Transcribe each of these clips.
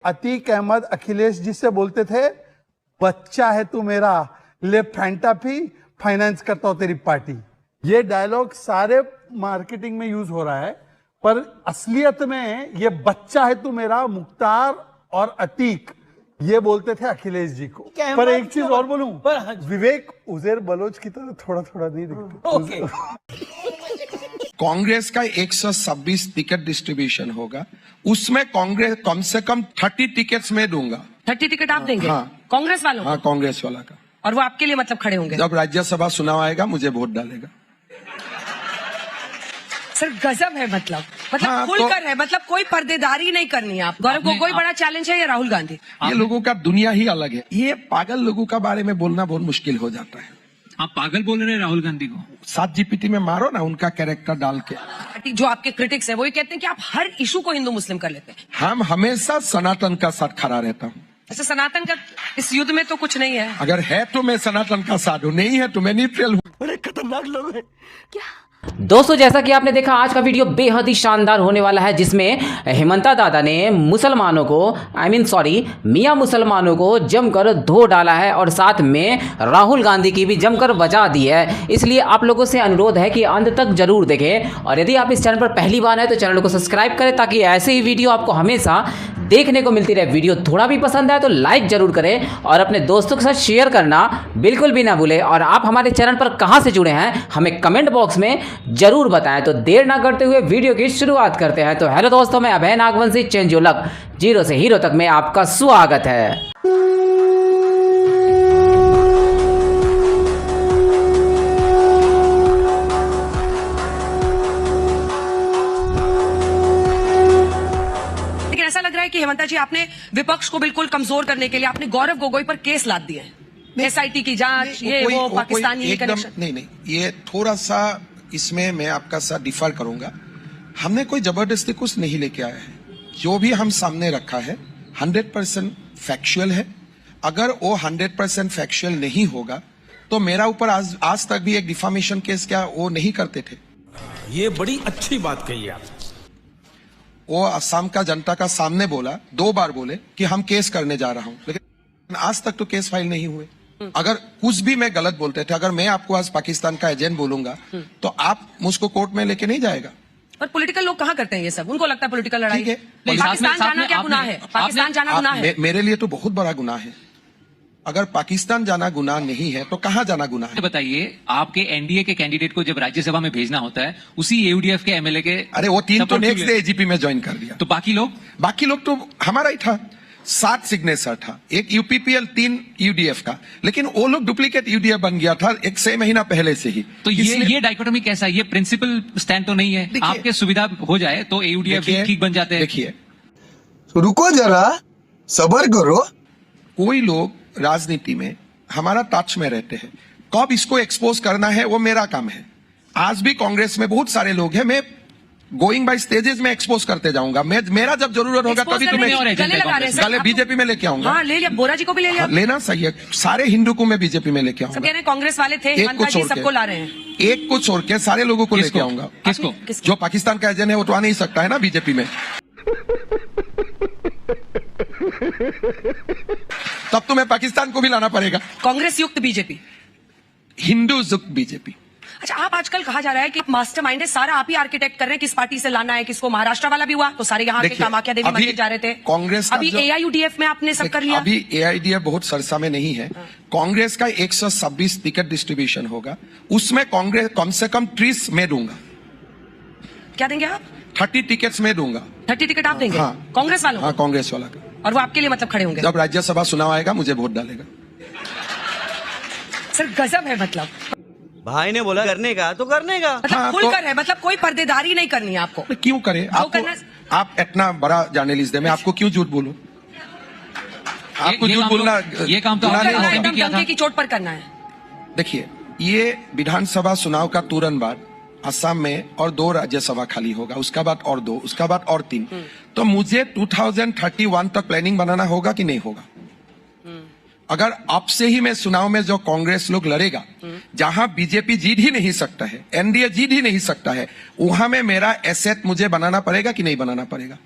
अतीक अहमद अखिलेश जी से बोलते थे, बच्चा है तू मेरा, ले फैंटा पी, फाइनेंस करता हूं तेरी पार्टी। ये डायलॉग सारे मार्केटिंग में यूज हो रहा है, पर असलियत में ये बच्चा है तू मेरा मुख्तार और अतीक ये बोलते थे अखिलेश जी को। पर एक चीज और बोलूं, विवेक उज़ैर बलोच की तरह थोड़ा थोड़ा नहीं दिखते। कांग्रेस का 126 टिकट डिस्ट्रीब्यूशन होगा, उसमें कांग्रेस कम से कम 30 टिकट्स में दूंगा। 30 टिकट आप देंगे? हाँ। कांग्रेस वालों? हाँ, कांग्रेस वाला का। और वो आपके लिए मतलब खड़े होंगे? जब राज्यसभा चुनाव आएगा मुझे वोट डालेगा। सर गजब है, मतलब हाँ, खुलकर है, मतलब कोई पर्देदारी नहीं करनी है। आप गौरव को कोई बड़ा चैलेंज है या राहुल गांधी? ये लोगों का दुनिया ही अलग है। ये पागल लोगों का बारे में बोलना बहुत मुश्किल हो जाता है। आप पागल बोल रहे हैं राहुल गांधी को? 7 GPT में मारो ना उनका कैरेक्टर डाल के। जो आपके क्रिटिक्स है वो ये कहते हैं कि आप हर इशू को हिंदू मुस्लिम कर लेते हैं। हम हमेशा सनातन का साथ खड़ा रहता हूँ। ऐसे सनातन का इस युद्ध में तो कुछ नहीं है। अगर है तो मैं सनातन का साथ हूँ, नहीं है तो मैं न्यूट्रल हूँ। बड़े खतरनाक लोग हैं क्या? दोस्तों, जैसा कि आपने देखा, आज का वीडियो बेहद ही शानदार होने वाला है, जिसमें हेमंता दादा ने मुसलमानों को मियां मुसलमानों को जमकर धो डाला है और साथ में राहुल गांधी की भी जमकर बचा दी है। इसलिए आप लोगों से अनुरोध है कि अंत तक जरूर देखें, और यदि आप इस चैनल पर पहली बार हैं तो चैनल को सब्सक्राइब करें, ताकि ऐसे ही वीडियो आपको हमेशा देखने को मिलती रहे। वीडियो थोड़ा भी पसंद आए तो लाइक जरूर करें और अपने दोस्तों के साथ शेयर करना बिल्कुल भी ना भूलें। और आप हमारे चैनल पर कहां से जुड़े हैं हमें कमेंट बॉक्स में जरूर बताएं। तो देर ना करते हुए वीडियो की शुरुआत करते हैं। तो हेलो दोस्तों, मैं Abhay Nagvanshi, change your luck, zero से हीरो तक में आपका स्वागत है। ऐसा लग रहा है कि हेमंता जी, आपने विपक्ष को बिल्कुल कमजोर करने के लिए आपने गौरव गोगोई पर केस लाद दिए, SIT की जांच, ये वो पाकिस्तानी कनेक्शन। नहीं, ये थोड़ा सा इसमें मैं आपका साथ डिफर करूंगा। हमने कोई जबरदस्ती कुछ नहीं लेके आया है। जो भी हम सामने रखा है 100% फैक्चुअल है। अगर वो 100% फैक्चुअल नहीं होगा तो मेरा ऊपर आज तक भी एक डिफामेशन केस क्या वो नहीं करते थे। ये बड़ी अच्छी बात कही आप। वो असम का जनता का सामने बोला, 2 बार बोले कि हम केस करने जा रहा हूं, लेकिन आज तक तो केस फाइल नहीं हुए। अगर कुछ भी मैं गलत बोलते थे, अगर मैं आपको आज पाकिस्तान का एजेंट बोलूंगा तो आप मुझको कोर्ट में लेके नहीं जाएगा। पर पॉलिटिकल लोग कहाँ करते हैं ये सब? उनको लगता है पॉलिटिकल लड़ाई है। नहीं, पाकिस्तान जाना क्या गुनाह है? पाकिस्तान जाना गुनाह है? मेरे लिए तो बहुत बड़ा गुनाह है। अगर पाकिस्तान जाना गुनाह नहीं है तो कहाँ जाना गुनाह है? बताइए, आपके एनडीए के कैंडिडेट को जब राज्यसभा में भेजना होता है, उसी AUDF के MLA के, अरे वो 3 तो नेक्स्ट डे AGP में ज्वाइन कर दिया। तो बाकी लोग तो हमारा ही था। 7 सिग्नेचर था, एक UPPL, 3 UDF का, लेकिन वो लोग डुप्लीकेट UDF बन गया था 6 महीना पहले से ही। तो ये डाइकोटोमी कैसा है? ये प्रिंसिपल स्टैंड तो नहीं है? आपके सुविधा हो जाए तो AUDF ठीक बन जाते हैं। देखिए, रुको जरा, सब्र करो। कोई लोग राजनीति में हमारा टच में रहते हैं, कब इसको एक्सपोज करना है वो मेरा काम है। आज भी कांग्रेस में बहुत सारे लोग हैं, मैं गोइंग बाय स्टेजेस में एक्सपोज करते जाऊंगा। मेरा जब जरूरत होगा तभी तुम्हें गले बीजेपी में लेके आऊंगा। हाँ, ले लिया, बोरा जी को भी ले लिया। लेना सही है, सारे हिंदू को मैं बीजेपी में लेके आऊंगा। सब कह रहे हैं कांग्रेस वाले थे, हेमंता जी सबको ला रहे हैं। एक को छोड़ के सारे लोगों को लेके आऊंगा। किसको? जो पाकिस्तान का एजेंट है वो तो आ नहीं सकता है ना बीजेपी में। तब तो मैं पाकिस्तान को भी लाना पड़ेगा। कांग्रेस युक्त बीजेपी, हिंदू युक्त बीजेपी। अच्छा, आप आजकल कहा जा रहा है कि मास्टरमाइंड है, सारा आप ही आर्किटेक्ट कर रहे हैं, किस पार्टी से लाना है किसको। महाराष्ट्र वाला भी हुआ तो सारे यहाँ के कामाख्या देवी मंदिर जा रहे थे। कांग्रेस अभी AIUDF में आपने सब कर लिया। अभी AIUDF बहुत सरसा में नहीं है। कांग्रेस का 126 टिकट डिस्ट्रीब्यूशन होगा, उसमें कांग्रेस कम से कम 30 में दूंगा। क्या देंगे आप? 30 टिकट्स में दूंगा। 30 टिकट आप देंगे? हाँ। कांग्रेस वालों? हाँ, कांग्रेस वाला का। और वो आपके लिए मतलब खड़े होंगे? जब राज्यसभा चुनाव आएगा मुझे वोट डालेगा। सर गजब है, मतलब भाई ने बोला करने का तो करने का। मतलब खुलकर है, मतलब कोई पर्देदारी नहीं करनी है आपको। क्यों करे? आप इतना बड़ा जर्नलिस्ट है, मैं आपको क्यों झूठ बोलूं? आपको झूठ बोलना ये काम तो धमकी की चोट पर करना है। देखिए, ये विधानसभा चुनाव का तुरंत बाद असम में और 2 राज्यसभा खाली होगा, उसका बाद और 2, उसका बाद और 3। तो मुझे 2031 तक प्लानिंग बनाना होगा कि नहीं होगा? अगर अब से ही मैं चुनाव में जो कांग्रेस लोग लड़ेगा, जहां बीजेपी जीत ही नहीं सकता है, एनडीए जीत ही नहीं सकता है, वहां में मेरा एसेट मुझे बनाना पड़ेगा कि नहीं बनाना पड़ेगा?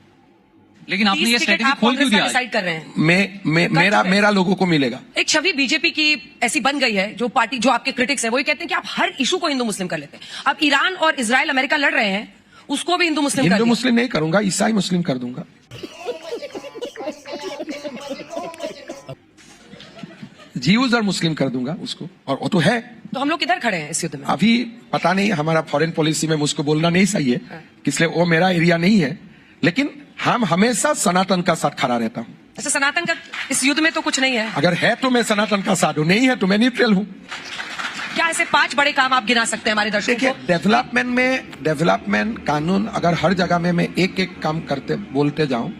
लेकिन आपने ये स्ट्रेटेजी खोल क्यों दिया? डिसाइड कर रहे हैं मेरा लोगों को मिलेगा। एक छवि बीजेपी की ऐसी बन गई है, जो पार्टी, जो आपके क्रिटिक्स है वो ये कहते हैं कि आप हर इशू को हिंदू मुस्लिम कर लेते हैं। अब ईरान और इजराइल अमेरिका लड़ रहे हैं, उसको भी हिंदू मुस्लिम कर हिंदू दिया। मुस्लिम नहीं करूंगा, ईसाई मुस्लिम कर दूंगा। जीव्स और मुस्लिम कर दूंगा उसको, और वो तो है। तो हम लोग किधर खड़े हैं इस युद्ध में? अभी पता नहीं, हमारा फॉरेन पॉलिसी में मुझको बोलना नहीं सही है, इसलिए वो मेरा एरिया नहीं है, लेकिन हम हमेशा सनातन का साथ खड़ा रहता हूँ। ऐसे सनातन का इस युद्ध में तो कुछ नहीं है। अगर है तो मैं सनातन का साथ हूँ, नहीं है तो मैं न्यूट्रल हूँ। क्या ऐसे 5 बड़े काम आप गिना सकते हैं हमारे दर्शकों देखिए, को? डेवलपमेंट कानून, अगर हर जगह में मैं एक एक काम करते बोलते जाऊं,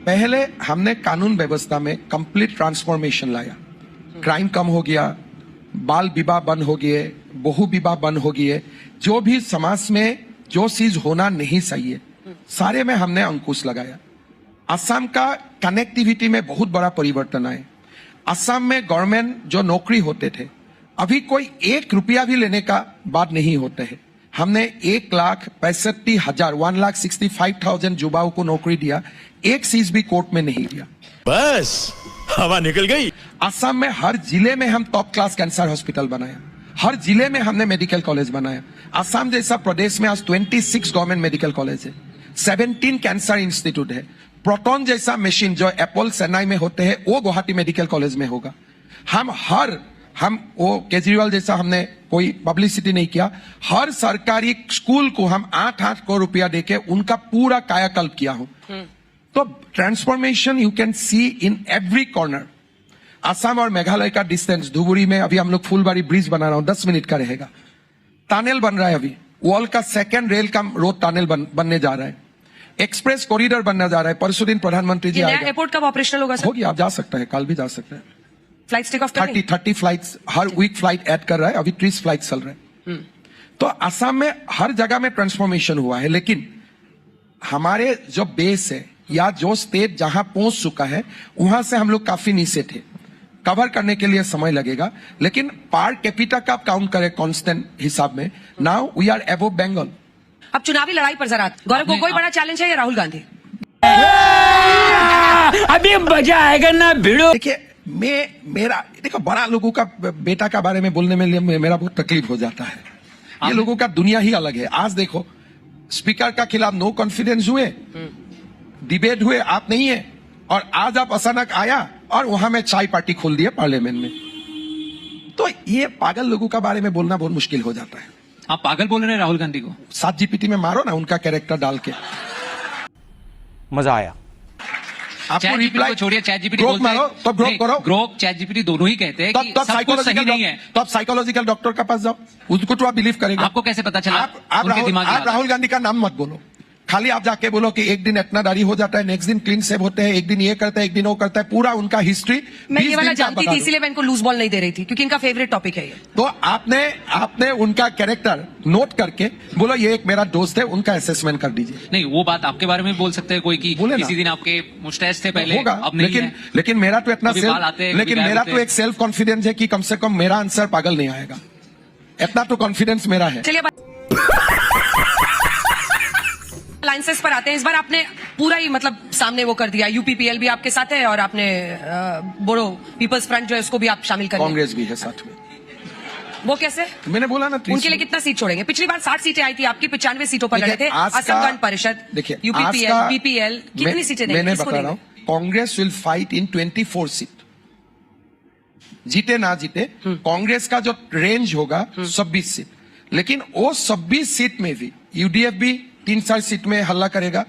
पहले हमने कानून व्यवस्था में कंप्लीट ट्रांसफॉर्मेशन लाया। क्राइम कम हो गया, बाल विवाह बंद हो गए, बहु विवाह बंद हो गए, जो भी समाज में जो चीज होना नहीं चाहिए सारे में हमने अंकुश लगाया। असम का कनेक्टिविटी में बहुत बड़ा परिवर्तन आया। असम में गवर्नमेंट जो नौकरी होते थे, अभी कोई 1 रुपया भी लेने का बात नहीं होते है। हमने 1,65,000 1,65,000 युवाओं को नौकरी दिया, एक चीज भी कोर्ट में नहीं दिया। बस हवा निकल गई। असम में हर जिले में हम टॉप क्लास कैंसर हॉस्पिटल बनाया, हर जिले में हमने मेडिकल कॉलेज बनाया। असम जैसा प्रदेश में आज 26 गवर्नमेंट मेडिकल कॉलेज है, 17 कैंसर इंस्टीट्यूट है। प्रोटॉन जैसा मशीन जो एप्पल चेन्नई में होते हैं, वो गुवाहाटी मेडिकल कॉलेज में होगा। हम वो केजरीवाल जैसा हमने कोई पब्लिसिटी नहीं किया, हर सरकारी स्कूल को हम 8-8 करोड़ रुपया देके उनका पूरा कायाकल्प किया हूं। तो transformation you can see in every corner. Assam और मेघालय का डिस्टेंस, धुबुरी में अभी हम लोग फुलबारी ब्रिज बना रहा हूं, 10 मिनट का रहेगा। टनल बन रहा है अभी, वर्ल्ड का 2nd रेल का रोड टनल बनने जा रहा है, एक्सप्रेस कॉरिडोर बनने जा रहा है। परसों दिन प्रधानमंत्री जी आएगा। एयरपोर्ट कब ऑपरेशनल होगा सर? होगी, आप जा सकते हैं, कल भी जा सकते हैं। फ्लाइट टेक ऑफ 30 फ्लाइट्स हर वीक फ्लाइट ऐड कर रहा है, अभी 30 फ्लाइट चल रहे हैं। तो असम में हर जगह में ट्रांसफॉर्मेशन हुआ है, लेकिन हमारे जो बेस है या जो स्टेट जहां पहुंच चुका है, वहां से हम लोग काफी नीचे थे। कवर करने के लिए समय लगेगा, लेकिन पर कैपिटा का काउंट करें कांस्टेंट हिसाब में, now we are above Bengal. अब चुनावी लड़ाई पर जरा, गौरव गोगोई बड़ा चैलेंज है या राहुल गांधी? अभी मजा आएगा ना भिड़ो। देखिए, देखो बड़ा लोगों का बेटा का बारे में बोलने में मेरा बहुत तकलीफ हो जाता है। ये लोगों का दुनिया ही अलग है। आज देखो, स्पीकर का खिलाफ नो कॉन्फिडेंस हुए, डिबेट हुए, आप नहीं है, और आज आप अचानक आया और वहां में चाय पार्टी खोल दिया पार्लियामेंट में। तो ये पागल लोगों का बारे में बोलना बहुत मुश्किल हो जाता है। आप पागल बोल रहे हैं राहुल गांधी को? 7 जीपीटी में मारो ना उनका कैरेक्टर डाल के, मजा आया। आपको रिप्लाई छोड़िए, चैट जीपीटी ग्रोक मारो, तब ग्रोक करो। ग्रोक, चैट जीपीटी दोनों ही कहते हैं कि सब कुछ सही नहीं है। तो आप साइकोलॉजिकल डॉक्टर के पास जाओ, उसको तो आप बिलीव करेंगे। आपको कैसे पता चला? आप राहुल गांधी का नाम मत बोलो, खाली आप जाके बोलो कि एक दिन इतना दाढ़ी हो जाता है, नेक्स्ट दिन क्लीन सेव होते हैं, एक दिन ये करता है, एक दिन वो करता है, पूरा उनका हिस्ट्री। मैं ये वाला जानती थी, इसीलिए मैं इनको लूज बॉल नहीं दे रही थी, क्योंकि इनका फेवरेट टॉपिक है ये। तो आपने उनका कैरेक्टर नोट करके बोलो ये एक मेरा दोस्त है, उनका असेसमेंट कर दीजिए। नहीं, वो बात आपके बारे में बोल सकते हैं कोई कि किसी दिन आपके मुस्टैच थे पहले, होगा, अब नहीं है। लेकिन मेरा तो इतना मेरा तो एक सेल्फ कॉन्फिडेंस है कि कम से कम मेरा आंसर पागल नहीं आएगा, इतना तो कॉन्फिडेंस मेरा है। चलिए अलायंसेस पर आते हैं। इस बार आपने पूरा ही मतलब सामने वो कर दिया, यूपीपीएल भी आपके साथ है और आपने बोडो पीपल्स फ्रंट जो है उसको भी आप शामिल कर लिया। कांग्रेस भी है साथ में। वो कैसे? मैंने बोला ना, उनके लिए कितना सीट छोड़ेंगे? पिछली बार 60 सीटें आई थी आपकी, 95 सीटों पर लड़े थे। असम गण परिषद, देखिए, यूपीपीएल, बीपीएल, कितनी सीटें देंगे? मैंने बता रहा हूँ, Congress will fight in 24 seat. जीते ना जीते, कांग्रेस का जो रेंज होगा 26 सीट, लेकिन वो 26 सीट में भी यूडीएफ भी 3-4 सीट में हल्ला करेगा,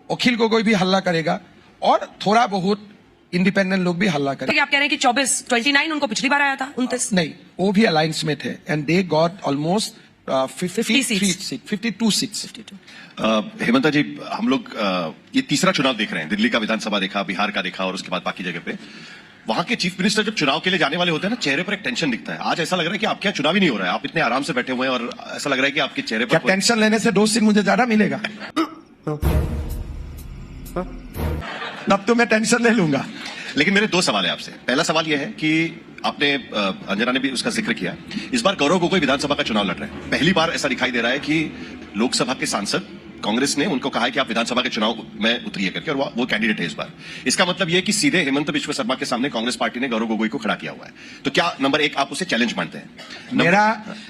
अखिल गोगोई भी हल्ला करेगा, और थोड़ा बहुत इंडिपेंडेंट लोग भी हल्ला करेंगे। आप कह रहे हैं कि 29 उनको पिछली बार आया था, 29 नहीं, वो भी अलायंस में थे, and they got almost 52 seats. Hemanta ji, हम लोग ये तीसरा चुनाव देख रहे हैं। दिल्ली का विधानसभा देखा, बिहार का देखा, और उसके बाद बाकी जगह पे वहां के चीफ मिनिस्टर जब चुनाव के लिए जाने वाले होते हैं ना, चेहरे पर एक टेंशन दिखता है। आज ऐसा लग रहा है कि आपके यहाँ चुनाव ही नहीं हो रहा है, आप इतने आराम से बैठे हुए हैं, और ऐसा लग रहा है कि आपके चेहरे पर टेंशन लेने से 2 सीट मुझे ज्यादा मिलेगा, तब तो मैं टेंशन ले लूंगा। लेकिन मेरे 2 सवाल है आपसे। पहला सवाल यह है कि आपने, अंजना ने भी उसका जिक्र किया, इस बार गौरव गोगोई विधानसभा का चुनाव लड़ रहे हैं। पहली बार ऐसा दिखाई दे रहा है कि लोकसभा के सांसद कांग्रेस ने उनको कहा है कि आप विधानसभा के चुनाव में उतरिए करके, और वो कैंडिडेट है इस बार। इसका मतलब ये है कि सीधे हेमंत बिश्व शर्मा के सामने कांग्रेस पार्टी ने गौरव गोगोई को खड़ा किया हुआ है। तो क्या नंबर एक आप उसे चैलेंज मानते हैं?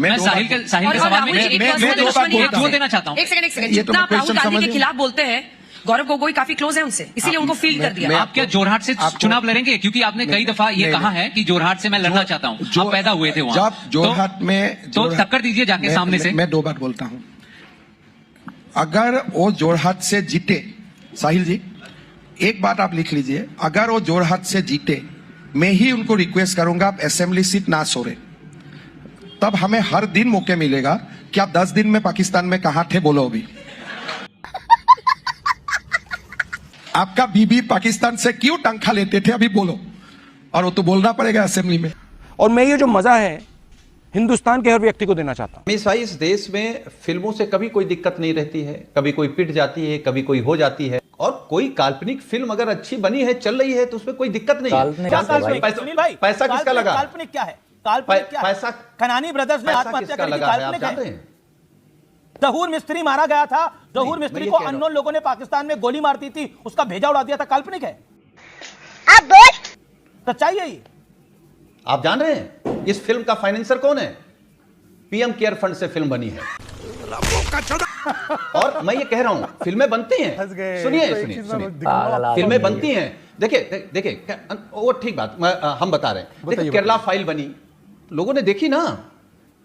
मैं साहिल के सवाल में एक दो देना चाहता हूँ। एक सेकंड जितना आप राहुल गांधी के खिलाफ बोलते हैं, गौरव गोगोई काफी क्लोज है उनसे, इसीलिए उनको फील कर दिया। आप क्या जोरहाट से चुनाव लड़ेंगे? क्योंकि आपने कई दफा ये कहा है कि जोरहाट से मैं लड़ना चाहता हूँ, आप पैदा हुए थे वहां। जब जोरहाट में तो टक्कर दीजिए जाके सामने से। मैं 2 बात बोलता हूं। अगर वो जोरहाट से जीते, साहिल जी एक बात आप लिख लीजिए, अगर वो जोरहाट से जीते, मैं ही उनको रिक्वेस्ट करूंगा आप असेंबली सीट ना छोड़े, तब हमें हर दिन मौके मिलेगा कि आप 10 दिन में पाकिस्तान में कहां थे बोलो। अभी आपका बीबी पाकिस्तान से क्यों टंका लेते थे अभी बोलो, और वो तो बोलना पड़ेगा असेंबली में। और मैं ये जो मजा है हिंदुस्तान के हर व्यक्ति को देना चाहता हूं। अमीश भाई, इस देश में फिल्मों से कभी कोई दिक्कत नहीं रहती है, कभी कोई पिट जाती है, कभी कोई हो जाती है, और कोई काल्पनिक फिल्म अगर अच्छी बनी है, चल रही है, तो उसमें कोई दिक्कत नहीं है। क्या काल्पनिक? पैसा किसका लगा? काल्पनिक क्या है? काल्पनिक क्या है? पैसा खनानी ब्रदर्स ने पैसा आत्महत्या किसका कर ली, लगा है आप काल्पनिक जानते है? हैं? जहूर मिस्त्री मारा गया था, जहूर मैं मिस्त्री ये को कह रहा हूं। अननोन लोगों ने पाकिस्तान में गोली मार दी थी, उसका भेजा उड़ा दिया था, काल्पनिक है? सच्चाई है ये। आप जान रहे हैं इस फिल्म का फाइनेंसर कौन है? पीएम केयर फंड से फिल्म बनी है। और मैं ये कह रहा हूं, फिल्में बनती हैं, सुनिए, फिल्में बनती हैं। देखिए वो ठीक बात हम बता रहे हैं। देखिए केरला फाइल बनी, लोगों ने देखी ना,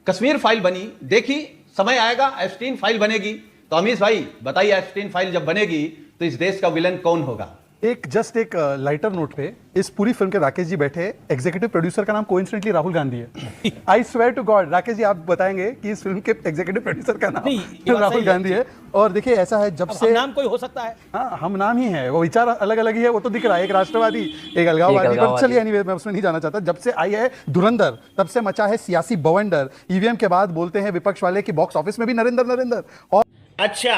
कश्मीर फाइल बनी, देखी, समय आएगा एप्स्टीन फाइल बनेगी। तो अमीश भाई बताइए, एप्स्टीन फाइल जब बनेगी तो इस देश का विलन कौन होगा? एक लाइटर नोट पे, इस पूरी फिल्म के राकेश जी बैठे, एग्जीक्यूटिव प्रोड्यूसर का नाम कोइंसिडेंटली राहुल गांधी है। I swear to God, Rakesh ji आप बताएंगे कि इस फिल्म के एग्जीक्यूटिव प्रोड्यूसर का नाम राहुल गांधी है। और देखिए ऐसा है, जब से नाम कोई हो सकता है, हाँ हम नाम ही है, वो विचार अलग अलग ही है, वो तो दिख रहा है, एक राष्ट्रवादी एक अलगाववादी। पर चलिए एनीवे, मैं उसमें नहीं जाना चाहता। जब से आई है धुरंधर, तब से मचा है सियासी बवंडर। ईवीएम के बाद बोलते हैं विपक्ष वाले कि बॉक्स ऑफिस में भी नरेंद्र और अच्छा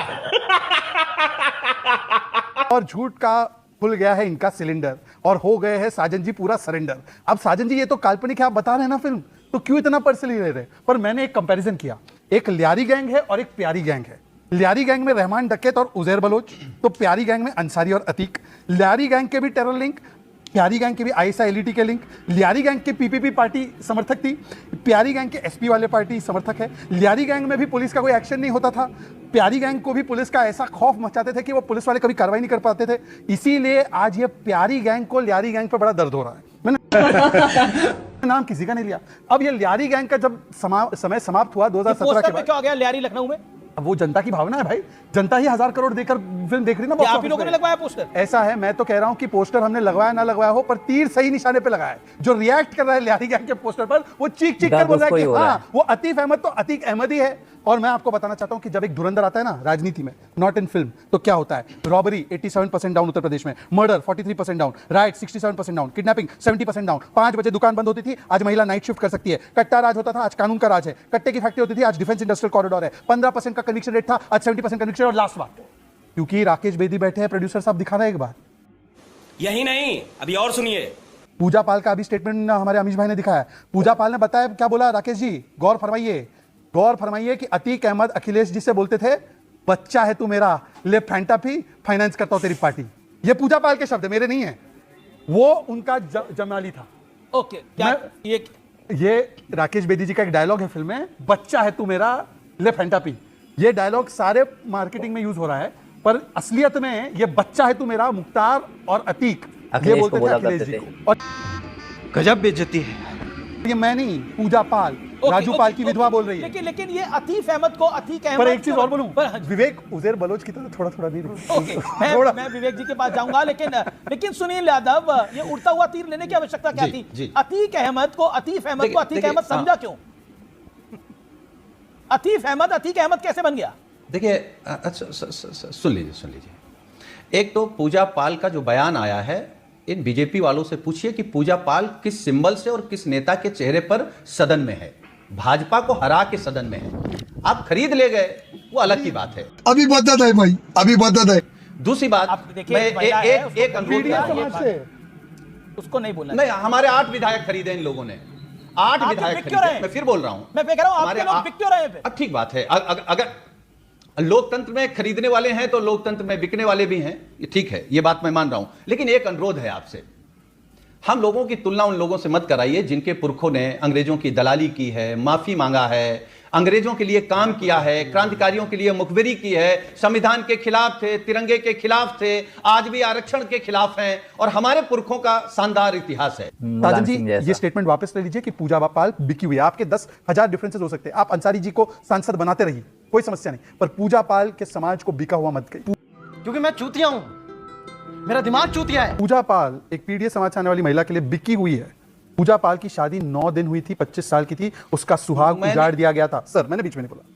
और झूठ का खुल गया है इनका सिलेंडर, और हो गए हैं साजन जी पूरा सरेंडर। अब साजन जी ये तो काल्पनिक है, आप बता रहे हैं ना फिल्म, तो क्यों इतना पर्सनली ले रहे? पर मैंने एक कंपैरिजन किया, एक लियारी गैंग है और एक प्यारी गैंग है। लियारी गैंग में रहमान डकैत और उजैर बलोच, तो प्यारी गैंग में अंसारी और अतीक। लियारी गैंग के भी टेरर लिंक, प्यारी गैंग के भी ISI-LET के लिंक। लियारी गैंग के PPP पार्टी समर्थक थी, प्यारी गैंग के SP वाले पार्टी समर्थक है। लियारी गैंग में भी पुलिस का कोई एक्शन नहीं होता था, प्यारी गैंग को भी पुलिस का ऐसा खौफ मचाते थे कि वो पुलिस वाले कभी कार्रवाई नहीं कर पाते थे। इसीलिए आज ये प्यारी गैंग को लियारी गैंग पर बड़ा दर्द हो रहा है। मैंने नाम किसी का नहीं लिया। अब ये लियारी गैंग का जब समय समाप्त हुआ 2017 के बाद, क्या हो गया लियारी लखनऊ में? अब वो जनता की भावना है भाई, जनता ही 1000 करोड़ देकर फिल्म देख रही ना। आप ही लोगों ने लगवाया पोस्टर? ऐसा है, मैं तो कह रहा हूं कि पोस्टर हमने लगवाया ना लगवाया हो, पर तीर सही निशाने पे लगाया है। जो रिएक्ट कर रहा है लियारी गैंग के पोस्टर पर, वो चीख कर बोल रहा है कि हाँ वो अतीफ अहमद तो अतीक अहमद ही है। और मैं आपको बताना चाहता हूं कि जब एक धुरंधर आता है ना राजनीति में, नॉट इन फिल्म, तो क्या होता है? रॉबरी 87% डाउन उत्तर प्रदेश में, murder 43% down, right 67% down, kidnapping 70% down. 5 बजे दुकान बंद होती थी, आज महिला नाइट शिफ्ट कर सकती है। कट्टा राज होता था, आज कानून का राज है। कट्टे की फैक्ट्री होती थी, आज डिफेंस इंडस्ट्रियल कॉरिडोर है। 15% का कन्विक्शन रेट था, आज 70% कन्विक्शन। और लास्ट बात, क्योंकि राकेश बेदी बैठे हैं, प्रोड्यूसर साहब दिखा रहे हैं एक बार, यही नहीं अभी और सुनिए। पूजा पाल का अभी स्टेटमेंट हमारे अमीश भाई ने दिखाया। पूजा पाल ने बताया, क्या बोला राकेश जी, गौर फरमाइए कि अतीक अहमद अखिलेश जी से बोलते थे, बच्चा है तू मेरा, ले फैंटा पी, फाइनेंस करता हूं तेरी पार्टी। ये पूजा पाल के शब्द है, मेरे नहीं है, वो उनका जमाली था। ओके, क्या ये राकेश बेदी जी का एक डायलॉग है फिल्म में, बच्चा है तू मेरा, ले फैंटा पी। ये डायलॉग सारे मार्केटिंग में यूज हो रहा है, पर असलियत में ये बच्चा है तू मेरा मुख्तार और अतीक ये बोलते थे अखिलेश जी को। और गजब बेइज्जती है। ये मैं नहीं, पूजा पाल, राजू पाल की विधवा बोल रही है। लेकिन ये अतीफ अहमद को अतीक अहमद। पर एक चीज और बोलूं, विवेक उजैर बलोच की तरह थोड़ा नहीं दिखता। मैं विवेक जी के पास जाऊंगा, लेकिन सुनील यादव, ये उड़ता हुआ तीर लेने की आवश्यकता क्या थी? अतीक अहमद को अतीफ अहमद समझा क्यों? अतीफ अहमद अतीक अहमद कैसे बन गया? देखिए सुन लीजिए। एक तो पूजा पाल का जो बयान आया है, इन बीजेपी वालों से पूछिए कि पूजा पाल किस सिंबल से और किस नेता के चेहरे पर सदन में है। भाजपा को हरा के सदन में है, आप खरीद ले गए, वो अलग की बात है। अभी बता है भाई, अभी बता है। दूसरी बात, मैं एक अनुरोध, उसको नहीं बोलना। नहीं, हमारे 8 विधायक खरीदे इन लोगों ने, 8 विधायक खरीदे। मैं फिर बोल रहा हूं, मैं कह रहा हूं आपके लोग बिक क्यों रहे हैं? ठीक बात है, लोकतंत्र में खरीदने वाले हैं तो लोकतंत्र में बिकने वाले भी हैं, ये ठीक है, ये बात मैं मान रहा हूं। लेकिन एक अनुरोध है आपसे, हम लोगों की तुलना उन लोगों से मत कराइए जिनके पुरखों ने अंग्रेजों की दलाली की है, माफी मांगा है, अंग्रेजों के लिए काम किया है, क्रांतिकारियों के लिए मुखबिरी की है, संविधान के खिलाफ थे, तिरंगे के खिलाफ थे, आज भी आरक्षण के खिलाफ हैं, और हमारे पुरखों का शानदार इतिहास है। राजन जी, ये स्टेटमेंट वापस ले लीजिए कि पूजा पाल बिकी हुई है। आपके 10,000 डिफरेंसेस हो सकते हैं, आप अंसारी जी को सांसद बनाते रहिए, कोई समस्या नहीं, पर पूजा पाल के समाज को बिका हुआ मत कहिए, क्योंकि मैं चूतिया हूं, मेरा दिमाग चूतिया है। पूजा पाल एक पीडीए समाज से आने वाली महिला के लिए बिकी हुई है। पूजा पाल की शादी 9 दिन हुई थी, 25 साल की थी, उसका सुहाग उजाड़ दिया गया था। सर, मैंने बीच में नहीं बोला,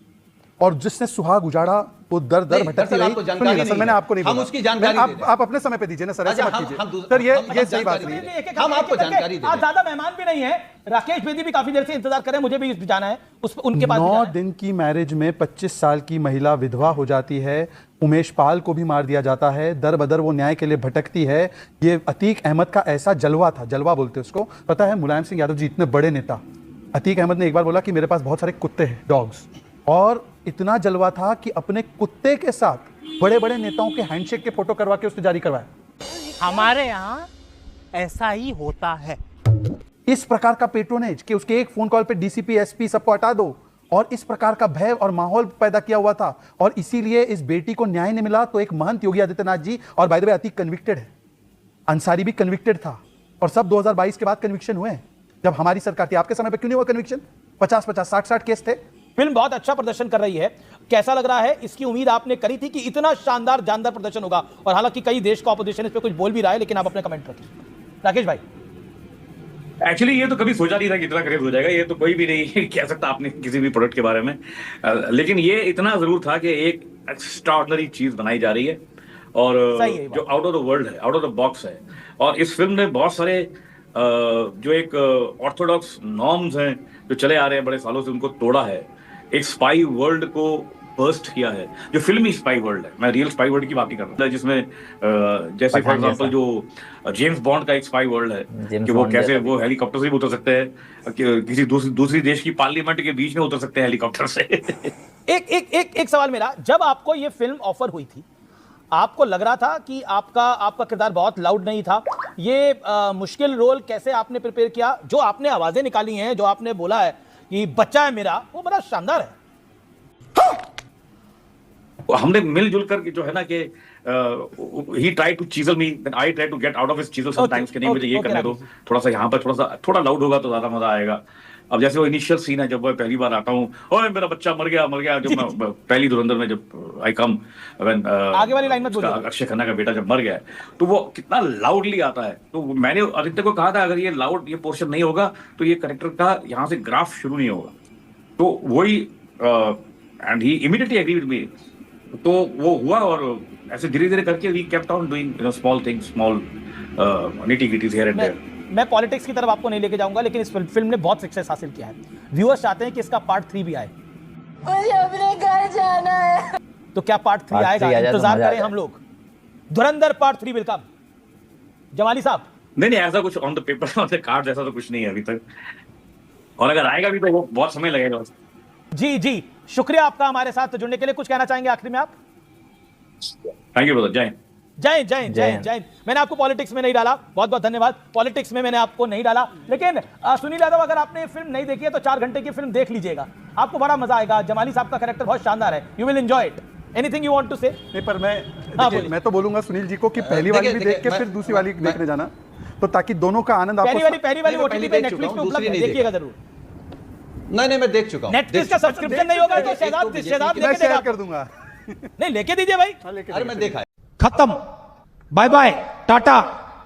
और जिसने सुहाग उजाड़ा वो दर दर भटकती रही। सर, मैंने आपको नहीं बोला, हम उसकी जानकारी आप अपने समय पे दीजिए ना सर, ऐसे मत कीजिए सर, ये सही बात नहीं है। हम आपको जानकारी दें। आज ज्यादा मेहमान भी नहीं है, राकेश बेदी भी काफी देर से इंतजार कर रहे हैं, मुझे भी जाना है उनके पास। 9 दिन की मैरिज में 25 साल की महिला विधवा हो जाती है, उमेश पाल को भी मार दिया जाता है, दर बदर वो न्याय के लिए भटकती है। ये अतीक अहमद का ऐसा जलवा था, जलवा बोलते उसको, पता है मुलायम सिंह यादव जी इतने बड़े नेता, अतीक अहमद ने एक बार बोला कि मेरे पास बहुत सारे कुत्ते हैं, डॉग्स, और इतना जलवा था कि अपने कुत्ते के साथ बड़े बड़े नेताओं के हैंडशेक के फोटो करवा के उसने जारी करवाया। हमारे यहाँ ऐसा ही होता है। इस प्रकार का पेट्रोनेज कि उसके एक फोन कॉल पे डीसीपी एसपी सबको हटा दो, और इस प्रकार का भय और माहौल पैदा किया हुआ था, और इसीलिए इस बेटी को न्याय नहीं मिला। तो एक महंत योगी आदित्यनाथ जी, और by the way Atiq convicted है, अंसारी भी कन्विक्टेड था, और सब 2022 के बाद कन्विक्शन हुए, जब हमारी सरकार थी। आपके समय पे क्यों नहीं हुआ कन्विक्शन? 50-50 60-60 केस थे। फिल्म बहुत अच्छा प्रदर्शन कर रही है, कैसा लग रहा है? इसकी उम्मीद आपने करी थी कि इतना शानदार जानदार प्रदर्शन होगा, और हालांकि कई देश का ऑपोजिशन इस पे कुछ बोल भी रहा है, लेकिन आप अपने कमेंट रखिए। राकेश भाई, एक्चुअली ये तो कभी सोचा नहीं था कि इतना क्रेज हो जाएगा, ये तो कोई भी नहीं कह सकता आपने किसी भी प्रोडक्ट के बारे में, लेकिन ये इतना जरूर था कि एक एक्स्ट्राऑर्डिनरी चीज बनाई जा रही है, और जो आउट ऑफ द वर्ल्ड है, आउट ऑफ द बॉक्स है। और इस फिल्म ने बहुत सारे जो एक ऑर्थोडॉक्स नॉर्म्स हैं जो चले आ रहे हैं बड़े सालों से, उनको तोड़ा है, एक स्पाई वर्ल्ड को बर्स्ट किया है, जो फिल्मी स्पाई वर्ल्ड है। मैं रियल स्पाई वर्ल्ड की बात नहीं कर रहा, जिसमें जैसे फॉर एग्जांपल जो जेम्स बॉन्ड का एक स्पाई वर्ल्ड है कि वो कैसे वो हेलीकॉप्टर से भी उतर सकते हैं, किसी दूसरी देश की पार्लियामेंट के बीच में उतर सकते हैं हेलीकॉप्टर से। एक सवाल मेरा, जब आपको ये फिल्म ऑफर हुई थी, आपको लग रहा था कि आपका किरदार बहुत लाउड नहीं था? ये मुश्किल रोल कैसे आपने प्रिपेयर किया? जो आपने आवाजें निकाली हैं, जो आपने बोला है कि बच्चा है मेरा, वो बड़ा शानदार है। हमने मिलजुल कर जो है ना कि he tried to chisel me, then I tried to get out of his chisel sometimes कि नहीं मुझे ये करने दो, थोड़ा सा यहाँ पर थोड़ा लाउड होगा तो ज्यादा मजा आएगा। अब जैसे वो इनिशियल सीन है, जब मैं पहली बार आता हूँ, ओए मेरा बच्चा मर गया, जब मैं पहली धुरंधर में जब आई कम, आगे वाली लाइन में बोलिए, अक्षय खन्ना का बेटा जब मर गया, तो वो कितना लाउडली आता है। तो मैंने आदित्य को कहा था अगर ये लाउड ये पोर्शन नहीं होगा तो ये कैरेक्टर का यहाँ से ग्राफ शुरू नहीं होगा। तो वही and he immediately agree with me, तो वो हुआ, और ऐसे धीरे धीरे करके we kept on doing small things, small nitty-gritties here and there. मैं पॉलिटिक्स की तरफ आपको नहीं लेके जाऊंगा, लेकिन इस फिल्म ने बहुत सक्सेस हासिल किया है। व्यूअर्स चाहते हैं कि इसका पार्ट 3 भी आए। मुझे अपने घर जाना है। तो क्या पार्ट 3 आएगा? इंतजार करें हम लोग। धुरंधर पार्ट 3 विल कम। जमाली साहब, नहीं ऐसा कुछ on the paper on the card ऐसा तो कुछ नहीं है अभी तक, और अगर आएगा भी तो वो बहुत समय लगेगा। जी शुक्रिया आपका हमारे साथ जुड़ने के लिए। कुछ कहना चाहेंगे आखिरी में आप? थैंक यू ब्रदर, जय। मैंने आपको पॉलिटिक्स में नहीं डाला, बहुत बहुत धन्यवाद। पॉलिटिक्स में मैंने आपको नहीं डाला, लेकिन सुनील यादव, अगर आपने ये फिल्म नहीं देखी है तो 4 घंटे की फिल्म देख लीजिएगा, आपको बड़ा मजा आएगा। जमाली साहब का कैरेक्टर बहुत शानदार है, you will enjoy it. Anything you want to say? नहीं, पर मैं तो बोलूंगा सुनील जी को कि पहली वाली भी देख के फिर दूसरी वाली देखने जाना, तो ताकि दोनों का आनंद आपको। पहली वाली ओटीटी पे नेटफ्लिक्स पे उपलब्ध है, देखिएगा जरूर। नहीं मैं देख चुका हूं। नेटफ्लिक्स का सब्सक्रिप्शन नहीं होगा तो शहजाद लेके देगा, कर दूंगा। नहीं लेके दीजिए भाई। अरे मैं देखा है। खत्म, bye bye, ta ta,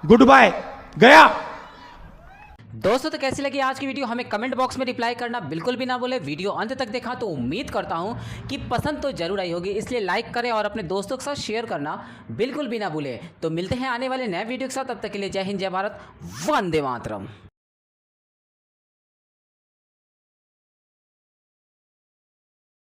goodbye, गया। दोस्तों, तो कैसी लगी आज की वीडियो? हमें कमेंट बॉक्स में रिप्लाई करना बिल्कुल भी ना भूले। वीडियो अंत तक देखा तो उम्मीद करता हूं कि पसंद तो जरूर आई होगी, इसलिए लाइक करें और अपने दोस्तों के साथ शेयर करना बिल्कुल भी ना भूले। तो मिलते हैं आने वाले नए वीडियो के साथ, तब तक के लिए जय हिंद, जय भारत, वंदे मातरम।